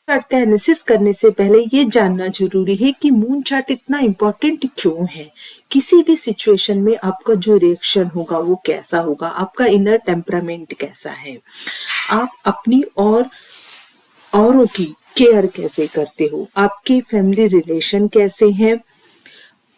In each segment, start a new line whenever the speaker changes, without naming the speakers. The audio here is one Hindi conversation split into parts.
चार्ट का एनालिसिस करने से पहले ये जानना जरूरी है कि मून चार्ट इतना इम्पोर्टेंट क्यों है। किसी भी सिचुएशन में आपका जो रिएक्शन होगा वो कैसा होगा, आपका इनर टेम्परामेंट कैसा है, आप अपनी और औरों की केयर कैसे करते हो, आपके फैमिली रिलेशन कैसे हैं,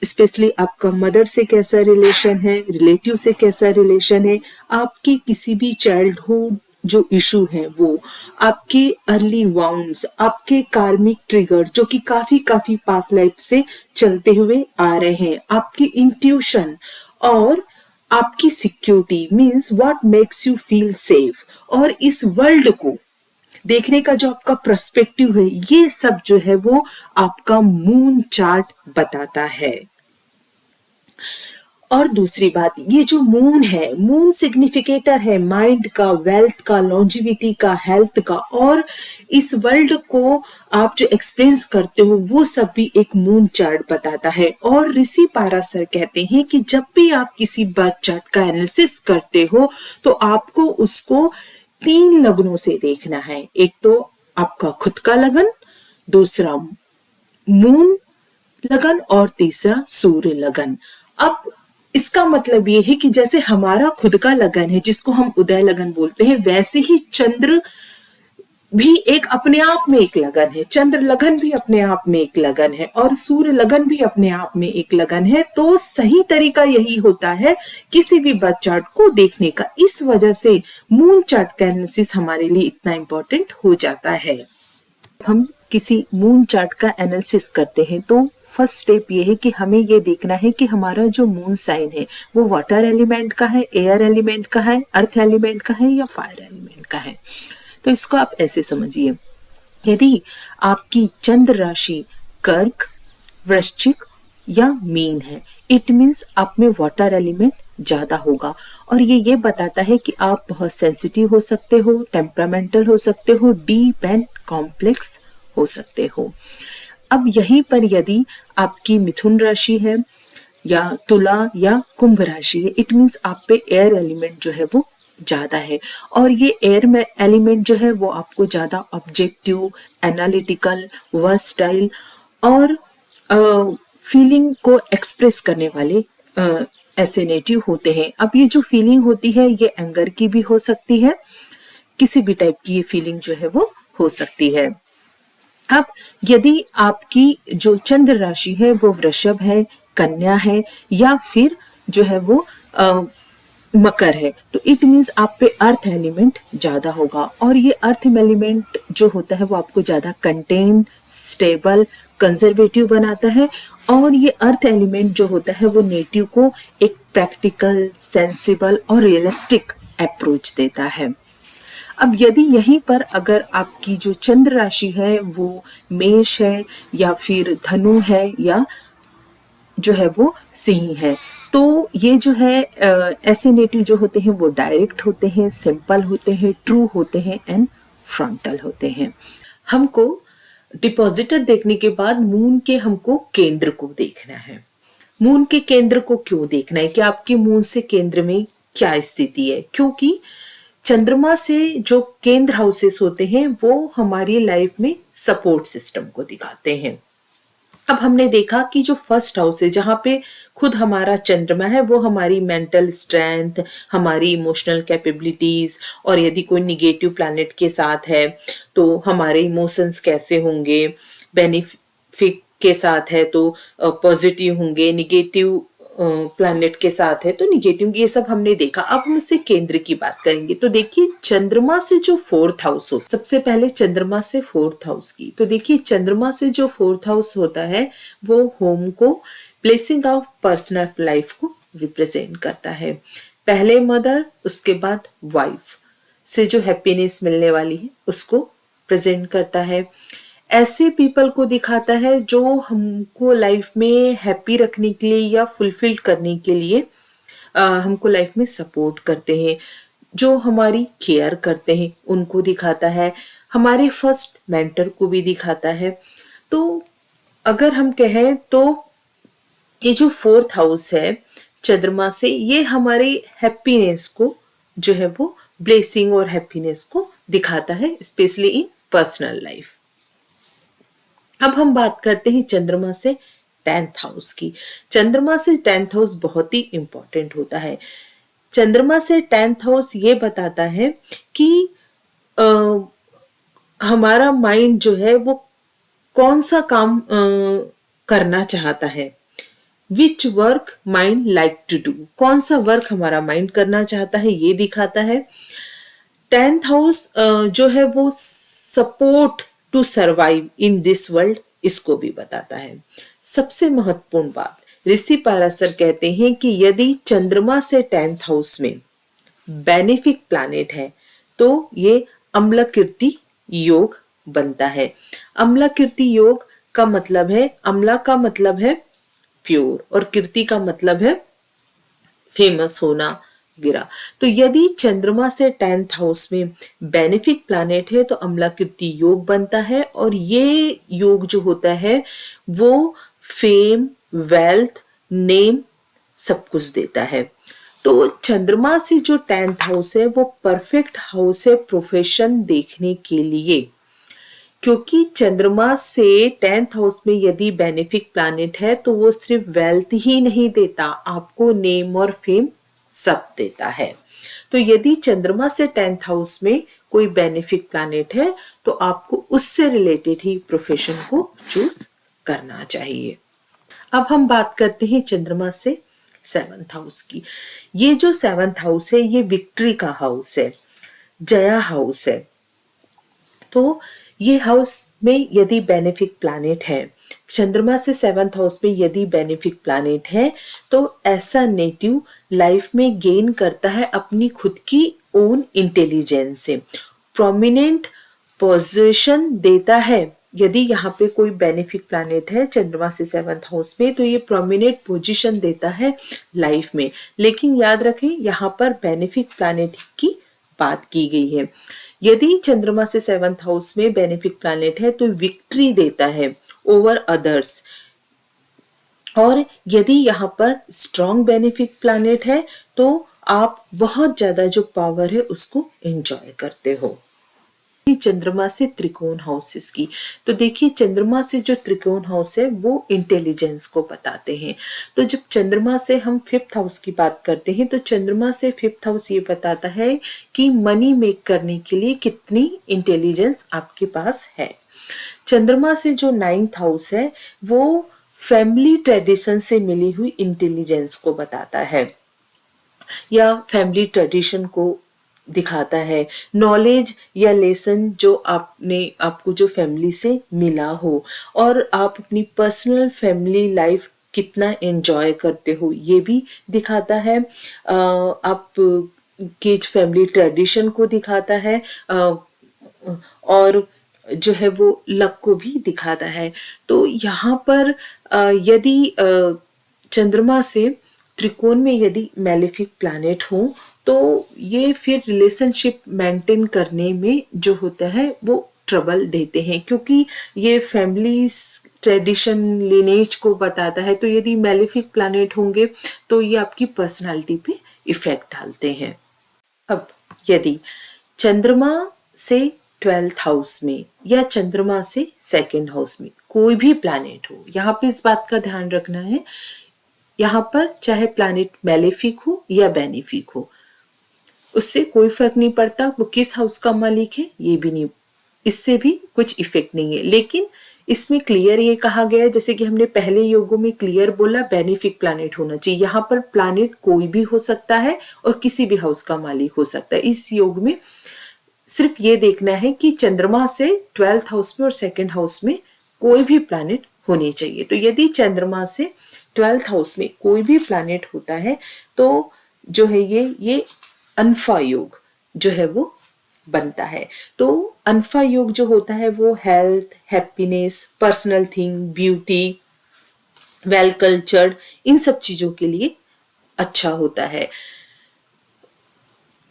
स्पेशली आपका मदर से कैसा रिलेशन है, रिलेटिव से कैसा रिलेशन है, आपके किसी भी चाइल्डहुड जो इशू है वो, आपके अर्ली वाउंड्स, आपके कार्मिक ट्रिगर्स जो कि काफी पास्ट लाइफ से चलते हुए आ रहे हैं, आपकी इंट्यूशन और आपकी security means what makes you feel safe, और इस वर्ल्ड को देखने का जो आपका पर्सपेक्टिव है, ये सब जो है वो आपका मून चार्ट बताता है। और दूसरी बात, ये जो मून है, मून सिग्निफिकेटर है माइंड का, वेल्थ का, लॉन्जिविटी का, हेल्थ का, और इस वर्ल्ड को आप जो एक्सपीरियंस करते हो वो सब भी एक मून चार्ट बताता है। और ऋषि पाराशर कहते हैं कि जब भी आप किसी बर्थ चार्ट का एनालिसिस करते हो तो आपको उसको 3 लगनों से देखना है। एक तो आपका खुद का लगन, दूसरा मून लगन, और तीसरा सूर्य लगन। अब इसका मतलब ये है कि जैसे हमारा खुद का लगन है जिसको हम उदय लगन बोलते हैं, वैसे ही चंद्र भी एक अपने आप में एक लगन है, चंद्र लगन भी अपने आप में एक लगन है, और सूर्य लगन भी अपने आप में एक लगन है। तो सही तरीका यही होता है किसी भी बर्थ चार्ट को देखने का। इस वजह से मून चार्ट का एनालिसिस हमारे लिए इतना इंपॉर्टेंट हो जाता है। हम किसी मून चार्ट का एनालिसिस करते हैं तो फर्स्ट स्टेप ये है कि हमें ये देखना है कि हमारा जो मून साइन है वो वाटर एलिमेंट का है, एयर एलिमेंट का है, अर्थ एलिमेंट का है या फायर एलिमेंट का है। तो इसको आप ऐसे समझिए, यदि आपकी चंद्र राशि कर्क, वृश्चिक या मीन है, इट मीन्स आप में वाटर एलिमेंट ज्यादा होगा, और ये बताता है कि आप बहुत सेंसिटिव हो सकते हो, टेम्परामेंटल हो सकते हो, डीप एंड कॉम्प्लेक्स हो सकते हो। अब यहीं पर यदि आपकी मिथुन राशि है या तुला या कुंभ राशि है, इट मीन्स आप पे एयर एलिमेंट जो है वो ज्यादा है, और ये एयर में एलिमेंट जो है वो आपको ज्यादा ऑब्जेक्टिव, एनालिटिकल, वर्सटाइल और फीलिंग को एक्सप्रेस करने वाले ऐसे नेटिव होते हैं। अब ये जो फीलिंग होती है ये एंगर की भी हो सकती है, किसी भी टाइप की ये फीलिंग जो है वो हो सकती है। अब यदि आपकी जो चंद्र राशि है वो वृषभ है, कन्या है या फिर जो है वो मकर है, तो इट मीन्स आप पे अर्थ एलिमेंट ज्यादा होगा, और ये अर्थ एलिमेंट जो होता है वो आपको ज्यादा कंटेन, स्टेबल, कंजर्वेटिव बनाता है, और ये अर्थ एलिमेंट जो होता है वो नेटिव को एक प्रैक्टिकल, सेंसिबल और रियलिस्टिक अप्रोच देता है। अब यदि यहीं पर अगर आपकी जो चंद्र राशि है वो मेष है या फिर धनु है या जो है वो सिंह है, तो ये जो है ऐसे नेटिव जो होते हैं वो डायरेक्ट होते हैं, सिंपल होते हैं, ट्रू होते हैं एंड फ्रंटल होते हैं। हमको डिपॉजिटर देखने के बाद मून के हमको केंद्र को देखना है। मून के केंद्र को क्यों देखना है कि आपके मून से केंद्र में क्या स्थिति है, क्योंकि चंद्रमा से जो केंद्र हाउसेस होते हैं वो हमारी लाइफ में सपोर्ट सिस्टम को दिखाते हैं। अब हमने देखा कि जो फर्स्ट हाउस है जहां पे खुद हमारा चंद्रमा है वो हमारी मेंटल स्ट्रेंथ, हमारी इमोशनल कैपेबिलिटीज, और यदि कोई निगेटिव प्लैनेट के साथ है तो हमारे इमोशंस कैसे होंगे, बेनिफिट के साथ है तो पॉजिटिव होंगे, निगेटिव प्लैनेट के साथ है तो निगेटिव, ये सब हमने देखा। अब हम इससे केंद्र की बात करेंगे तो देखिए चंद्रमा से जो फोर्थ हाउस हो, सबसे पहले चंद्रमा से फोर्थ हाउस की, तो देखिए चंद्रमा से जो फोर्थ हाउस होता है वो होम को, प्लेसिंग ऑफ पर्सनल लाइफ को रिप्रेजेंट करता है। पहले मदर, उसके बाद वाइफ से जो हैप्पीनेस मिलने वाली है उसको प्रेजेंट करता है। ऐसे पीपल को दिखाता है जो हमको लाइफ में हैप्पी रखने के लिए या फुलफिल करने के लिए हमको लाइफ में सपोर्ट करते हैं, जो हमारी केयर करते हैं उनको दिखाता है, हमारे फर्स्ट मेंटर को भी दिखाता है। तो अगर हम कहें तो ये जो फोर्थ हाउस है चंद्रमा से, ये हमारी हैप्पीनेस को जो है वो ब्लेसिंग और हैप्पीनेस को दिखाता है, स्पेशली इन पर्सनल लाइफ। अब हम बात करते हैं चंद्रमा से 10th हाउस की। चंद्रमा से 10th हाउस बहुत ही इंपॉर्टेंट होता है। चंद्रमा से 10th हाउस ये बताता है कि आ, हमारा माइंड जो है वो कौन सा काम करना चाहता है। Which work mind like to do, कौन सा वर्क हमारा माइंड करना चाहता है ये दिखाता है। 10th हाउस जो है वो support to survive in this world, इसको भी बताता है। सबसे महत्वपूर्ण बात, ऋषि पाराशर कहते हैं कि यदि चंद्रमा से 10th हाउस में बेनिफिक प्लैनेट है तो ये अम्लकीर्ति योग बनता है। अम्लकीर्ति योग का मतलब है, अम्ला का मतलब है प्योर और कीर्ति का मतलब है फेमस होना, गिरा। तो यदि चंद्रमा से 10th हाउस में बेनिफिक प्लैनेट है तो अम्लकीर्ति योग बनता है और ये योग जो होता है वो फेम, वेल्थ, नेम सब कुछ देता है। तो चंद्रमा से जो 10th हाउस है वो परफेक्ट हाउस है प्रोफेशन देखने के लिए, क्योंकि चंद्रमा से 10th हाउस में यदि बेनिफिक प्लैनेट है तो वो सिर्फ वेल्थ ही नहीं देता, आपको नेम और फेम सब देता है। तो यदि चंद्रमा से 10th हाउस में कोई बेनिफिक प्लैनेट है तो आपको उससे रिलेटेड ही प्रोफेशन को चूज करना चाहिए। अब हम बात करते हैं चंद्रमा से 7th हाउस की। ये जो 7th हाउस है ये विक्ट्री का हाउस है, जया हाउस है। तो ये हाउस में यदि बेनिफिक प्लैनेट है, चंद्रमा से 7th हाउस में यदि बेनिफिक प्लैनेट है तो ऐसा नेटिव लाइफ में गेन करता है अपनी खुद की ओन इंटेलिजेंस से, प्रोमिनेंट पोजीशन देता है। यदि यहाँ पे कोई बेनिफिक प्लैनेट है चंद्रमा से 7th हाउस में तो ये प्रोमिनेंट पोजीशन देता है लाइफ में। लेकिन याद रखें यहाँ पर बेनिफिक प्लैनेट की बात की गई है। यदि चंद्रमा से 7th हाउस में बेनिफिक प्लैनेट है तो विक्ट्री देता है ओवर अदर्स, और यदि यहाँ पर स्ट्रॉन्ग बेनिफिक प्लैनेट है तो आप बहुत ज्यादा जो पावर है उसको एंजॉय करते हो। चंद्रमा से त्रिकोण हाउसेस की, तो देखिए चंद्रमा से जो त्रिकोण हाउस है वो इंटेलिजेंस को बताते हैं। तो जब चंद्रमा से हम 5th हाउस की बात करते हैं तो चंद्रमा से 5th हाउस ये बताता है कि मनी मेक करने के लिए कितनी इंटेलिजेंस आपके पास है। चंद्रमा से जो 9th हाउस है वो फैमिली ट्रेडिशन से मिली हुई इंटेलिजेंस को बताता है या फैमिली ट्रेडिशन को दिखाता है, नॉलेज या लेसन जो आपको जो फैमिली से मिला हो, और आप अपनी पर्सनल फैमिली लाइफ कितना एंजॉय करते हो ये भी दिखाता है। आप के फैमिली ट्रेडिशन को दिखाता है और जो है वो लक को भी दिखाता है। तो यहाँ पर यदि चंद्रमा से त्रिकोण में यदि मैलेफिक प्लैनेट हो तो ये फिर रिलेशनशिप मेंटेन करने में जो होता है वो ट्रबल देते हैं, क्योंकि ये फैमिली ट्रेडिशन लिनेज को बताता है। तो यदि मैलेफिक प्लैनेट होंगे तो ये आपकी पर्सनालिटी पे इफेक्ट डालते हैं। अब यदि चंद्रमा से 12th हाउस में या चंद्रमा से 2nd हाउस में कोई भी प्लैनेट हो, यहाँ पे इस बात का ध्यान रखना है, यहाँ पर चाहे प्लैनेट मैलेफिक हो या बेनिफिक हो उससे कोई फर्क नहीं पड़ता, वो किस हाउस का मालिक है ये भी नहीं, इससे भी कुछ इफेक्ट नहीं है। लेकिन इसमें क्लियर ये कहा गया है, जैसे कि हमने पहले योगों में क्लियर बोला बेनिफिक प्लैनेट होना चाहिए, यहाँ पर प्लैनेट कोई भी हो सकता है और किसी भी हाउस का मालिक हो सकता है। इस योग में सिर्फ ये देखना है कि चंद्रमा से 12th हाउस में और 2nd हाउस में कोई भी प्लैनेट होनी चाहिए। तो यदि चंद्रमा से 12th हाउस में कोई भी प्लैनेट होता है तो जो है ये अनफा योग जो है वो बनता है। तो अनफा योग जो होता है वो health, happiness, personal thing, beauty, well cultured, इन सब चीजों के लिए अच्छा होता है।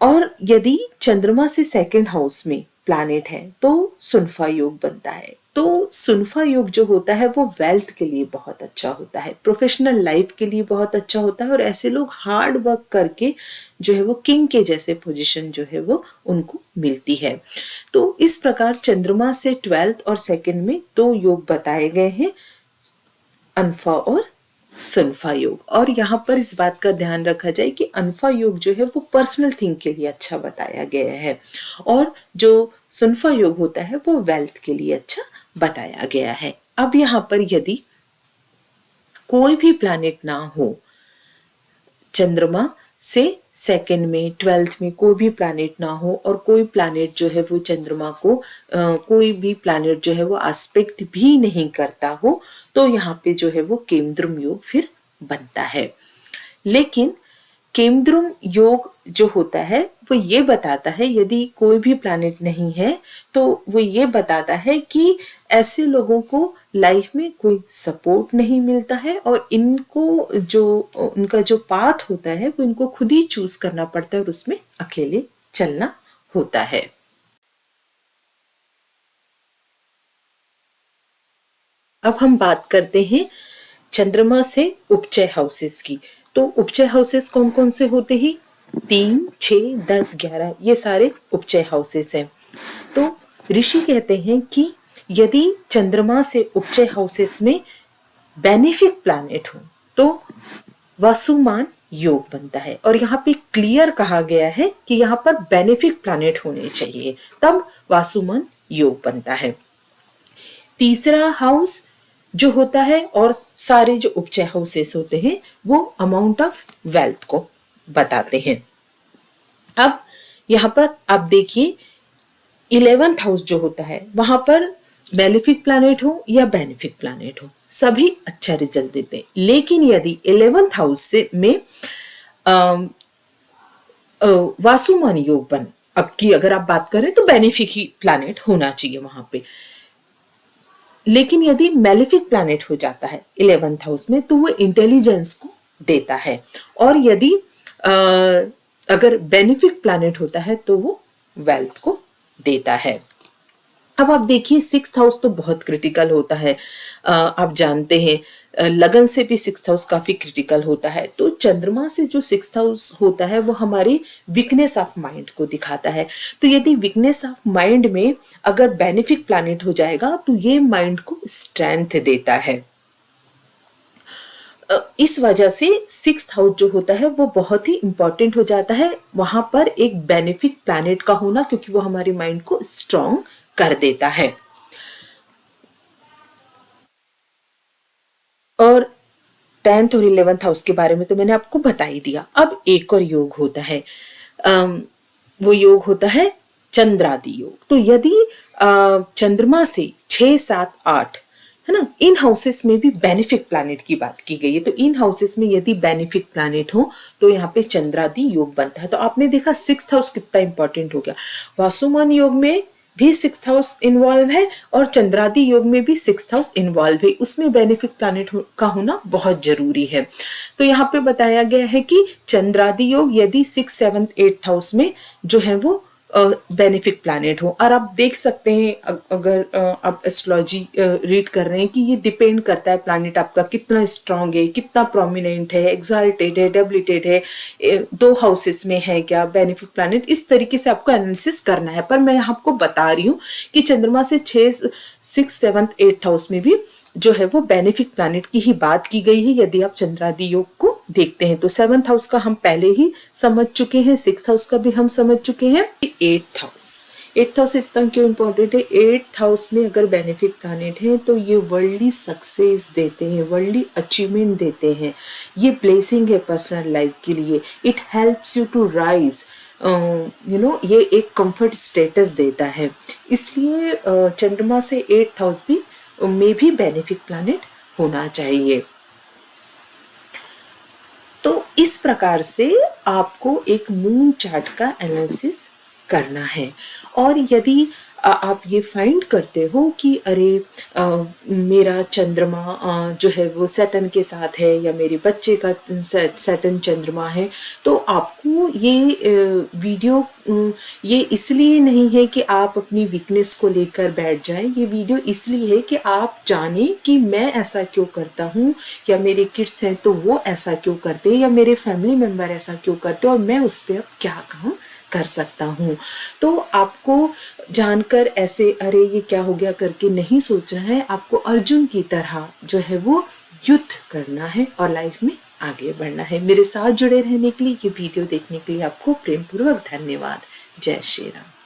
और यदि चंद्रमा से 2nd हाउस में प्लैनेट है तो सुनफा योग बनता है। तो सुनफा योग जो होता है वो वेल्थ के लिए बहुत अच्छा होता है, प्रोफेशनल लाइफ के लिए बहुत अच्छा होता है, और ऐसे लोग हार्ड वर्क करके जो है वो किंग के जैसे पोजीशन जो है वो उनको मिलती है। तो इस प्रकार चंद्रमा से 12th और 2nd में 2 योग बताए गए हैं, अनफा और सुनफा योग। और यहाँ पर इस बात का ध्यान रखा जाए कि अनफा योग जो है वो पर्सनल थिंग के लिए अच्छा बताया गया है, और जो सुनफा योग होता है वो वेल्थ के लिए अच्छा बताया गया है। अब यहाँ पर यदि कोई भी प्लैनेट ना हो, चंद्रमा से 2nd में 12th में कोई भी प्लैनेट ना हो, और कोई प्लैनेट जो है वो चंद्रमा को कोई भी प्लैनेट जो है वो एस्पेक्ट भी नहीं करता हो, तो यहाँ पे जो है वो केमद्रुम योग फिर बनता है। लेकिन केमद्रुम योग जो होता है वो ये बताता है, यदि कोई भी प्लैनेट नहीं है तो वो ये बताता है कि ऐसे लोगों को लाइफ में कोई सपोर्ट नहीं मिलता है, और इनको जो उनका जो पाथ होता है वो इनको खुद ही चूज करना पड़ता है, और उसमें अकेले चलना होता है। अब हम बात करते हैं चंद्रमा से उपचय हाउसेस की। तो उपचय हाउसेस कौन कौन से होते हैं? 3, 6, 10, 11 ये सारे उपचय हाउसेस हैं। तो ऋषि कहते हैं कि यदि चंद्रमा से उपचय हाउसेस में बेनिफिक प्लैनेट हो तो वसुमान योग बनता है, और यहाँ पे क्लियर कहा गया है कि यहाँ पर बेनिफिक प्लैनेट होने चाहिए, तब वासुमान योग बनता है। तीसरा हाउस जो होता है, और सारे जो उपचय हाउसेस होते हैं वो अमाउंट ऑफ वेल्थ को बताते हैं। अब यहाँ पर आप देखिए 11th हाउस जो होता है वहां पर बेनिफिक प्लैनेट हो या बेनिफिक प्लैनेट हो, सभी अच्छा रिजल्ट देते हैं। लेकिन यदि 11th हाउस से में वासुमान योग बन की अगर आप बात करें तो बेनिफिक ही प्लैनेट होना चाहिए वहां पे। लेकिन यदि मेलिफिक प्लैनेट हो जाता है 11th हाउस में तो वो इंटेलिजेंस को देता है, और यदि अगर बेनिफिक प्लैनेट होता है तो वो वेल्थ को देता है। अब आप देखिए 6th हाउस तो बहुत क्रिटिकल होता है, आप जानते हैं लगन से भी 6th हाउस काफी क्रिटिकल होता है। तो चंद्रमा से जो 6th हाउस होता है वो हमारी वीकनेस ऑफ माइंड को दिखाता है। तो यदि वीकनेस ऑफ माइंड में अगर बेनिफिक प्लैनेट हो जाएगा तो ये माइंड को स्ट्रेंथ देता है। इस वजह से 6th हाउस जो होता है वो बहुत ही इंपॉर्टेंट हो जाता है, वहां पर एक बेनिफिक प्लैनेट का होना, क्योंकि वो हमारी माइंड को स्ट्रॉन्ग कर देता है। और 10th और 11th हाउस के बारे में तो मैंने आपको बता ही दिया। अब एक और योग होता है, वो योग होता है चंद्रादि योग। तो यदि चंद्रमा से 6, 7, 8 है ना, इन हाउसेस में भी बेनिफिक प्लैनेट की बात की गई है। तो इन हाउसेस में यदि बेनिफिक प्लैनेट हो तो यहाँ पे चंद्रादि योग बनता है। तो आपने देखा 6th हाउस कितना इंपॉर्टेंट हो गया। वासुमान योग में भी 6th हाउस इन्वॉल्व है, और चंद्रादि योग में भी 6th हाउस इन्वॉल्व है, उसमें बेनिफिक प्लैनेट का होना बहुत जरूरी है। तो यहाँ पे बताया गया है कि चंद्रादि योग यदि 6th, 7th, 8th हाउस में जो है वो बेनिफिक प्लैनेट हो। और आप देख सकते हैं अगर आप एस्ट्रोलॉजी रीड कर रहे हैं कि ये डिपेंड करता है प्लैनेट आपका कितना स्ट्रांग है, कितना प्रोमिनेंट है, एक्साल्टेड है, डेबिलिटेड है, 2 हाउसेस में है क्या बेनिफिक प्लैनेट, इस तरीके से आपको एनालिसिस करना है। पर मैं आपको बता रही हूँ कि चंद्रमा से 6, 7, 8 हाउस में भी जो है वो बेनिफिक प्लैनेट की ही बात की गई है यदि आप चंद्रादि योग को देखते हैं। तो 7th हाउस का हम पहले ही समझ चुके हैं, 6th हाउस का भी हम समझ चुके हैं। 8th हाउस इतना क्यों इंपॉर्टेंट है? 8th हाउस में अगर बेनिफिक प्लैनेट है तो ये वर्ल्डली सक्सेस देते हैं, वर्ल्डली अचीवमेंट देते हैं, ये ब्लेसिंग है पर्सनल लाइफ के लिए। It helps you to rise, ये एक कंफर्ट स्टेटस देता है। इसलिए चंद्रमा से 8th हाउस भी में भी बेनिफिक प्लैनेट होना चाहिए। तो इस प्रकार से आपको एक मून चार्ट का एनालिसिस करना है। और यदि आप ये फाइंड करते हो कि अरे मेरा चंद्रमा जो है वो सैटर्न के साथ है या मेरे बच्चे का सैटर्न चंद्रमा है, तो आपको ये वीडियो ये इसलिए नहीं है कि आप अपनी वीकनेस को लेकर बैठ जाएं, ये वीडियो इसलिए है कि आप जानें कि मैं ऐसा क्यों करता हूँ, या मेरे किड्स हैं तो वो ऐसा क्यों करते हैं, या मेरे फैमिली मेम्बर ऐसा क्यों करते हैं, और मैं उस पर अब क्या काम कर सकता हूँ। तो आपको जानकर ऐसे अरे ये क्या हो गया करके नहीं सोचना है, आपको अर्जुन की तरह जो है वो युद्ध करना है और लाइफ में आगे बढ़ना है। मेरे साथ जुड़े रहने के लिए, ये वीडियो देखने के लिए आपको प्रेम पूर्वक धन्यवाद। जय श्री राम।